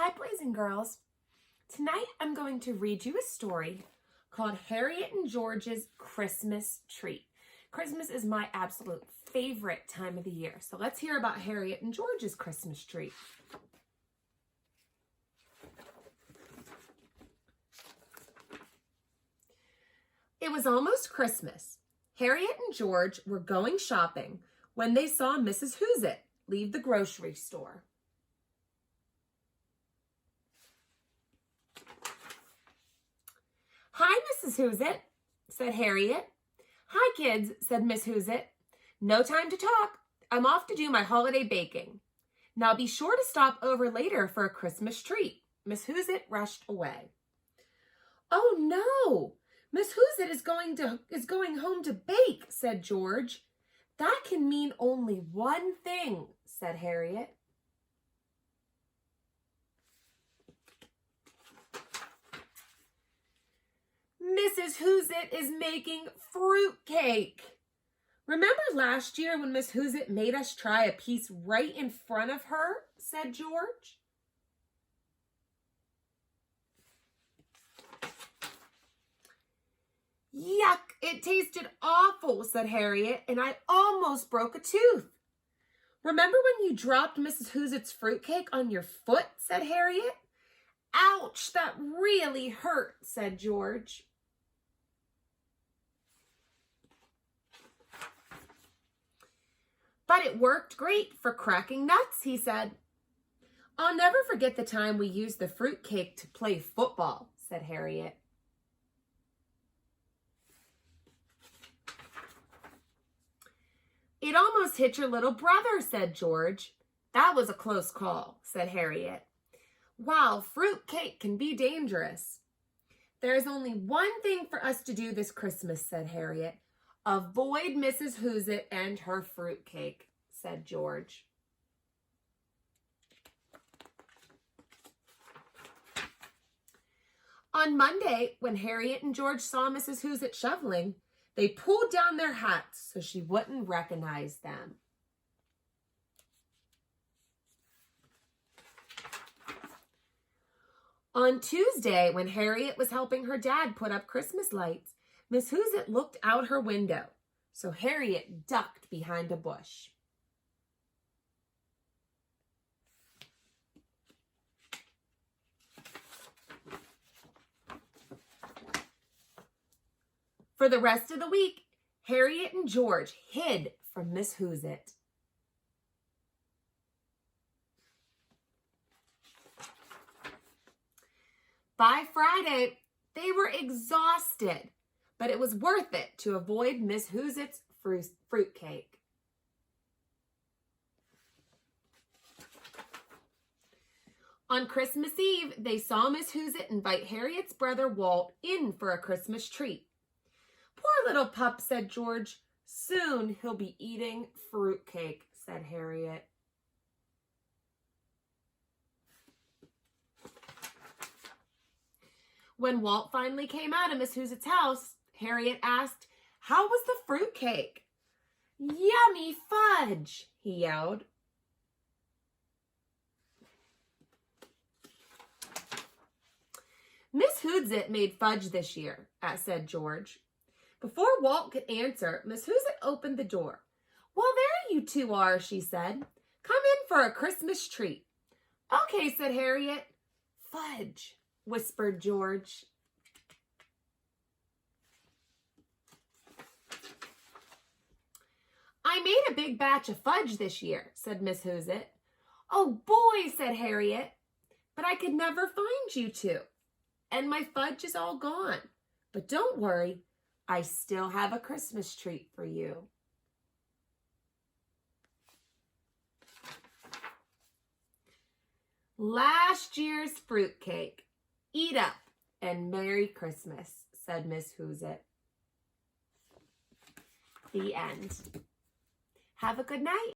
Hi, boys and girls. Tonight I'm going to read you a story called Harriet and George's Christmas Treat. Christmas is my absolute favorite time of the year. So let's hear about Harriet and George's Christmas treat. It was almost Christmas. Harriet and George were going shopping when they saw Mrs. Hoozit leave the grocery store. "Hi, Mrs. Hoozit," said Harriet. "Hi, kids," said Miss Hoozit. "No time to talk. I'm off to do my holiday baking. Now be sure to stop over later for a Christmas treat." Miss Hoozit rushed away. "Oh no! Miss Hoozit is going home to bake," said George. "That can mean only one thing," said Harriet. "Mrs. Hoozit is making fruit cake. Remember last year when Miss Hoozit made us try a piece right in front of her?" said George. "Yuck, it tasted awful," said Harriet, "and I almost broke a tooth." "Remember when you dropped Mrs. Hoozit's fruitcake on your foot?" said Harriet. "Ouch, that really hurt," said George. "But it worked great for cracking nuts," he said. "I'll never forget the time we used the fruitcake to play football," said Harriet. "It almost hit your little brother," said George. "That was a close call," said Harriet. "Wow, fruitcake can be dangerous." "There is only one thing for us to do this Christmas," said Harriet. "Avoid Mrs. Hoozit and her fruitcake," said George. On Monday, when Harriet and George saw Mrs. Hoozit shoveling, they pulled down their hats so she wouldn't recognize them. On Tuesday, when Harriet was helping her dad put up Christmas lights, Miss Hoozit looked out her window, so Harriet ducked behind a bush. For the rest of the week, Harriet and George hid from Miss Hoozit. By Friday, they were exhausted, but it was worth it to avoid Miss Hoozit's fruitcake. On Christmas Eve, they saw Miss Hoozit invite Harriet's brother Walt in for a Christmas treat. "Poor little pup," said George. "Soon he'll be eating fruitcake," said Harriet. When Walt finally came out of Miss Hoozit's house, Harriet asked, "How was the fruitcake?" "Yummy fudge," he yelled. "Miss Hoozit made fudge this year," said George. Before Walt could answer, Miss Hoozit opened the door. "Well, there you two are," she said. "Come in for a Christmas treat." "Okay," said Harriet. "Fudge," whispered George. "I made a big batch of fudge this year," said Miss Hoozit. "Oh boy," said Harriet. "But I could never find you two, and my fudge is all gone. But don't worry, I still have a Christmas treat for you." "Last year's fruitcake. Eat up and Merry Christmas," said Miss Hoozit. The end. Have a good night.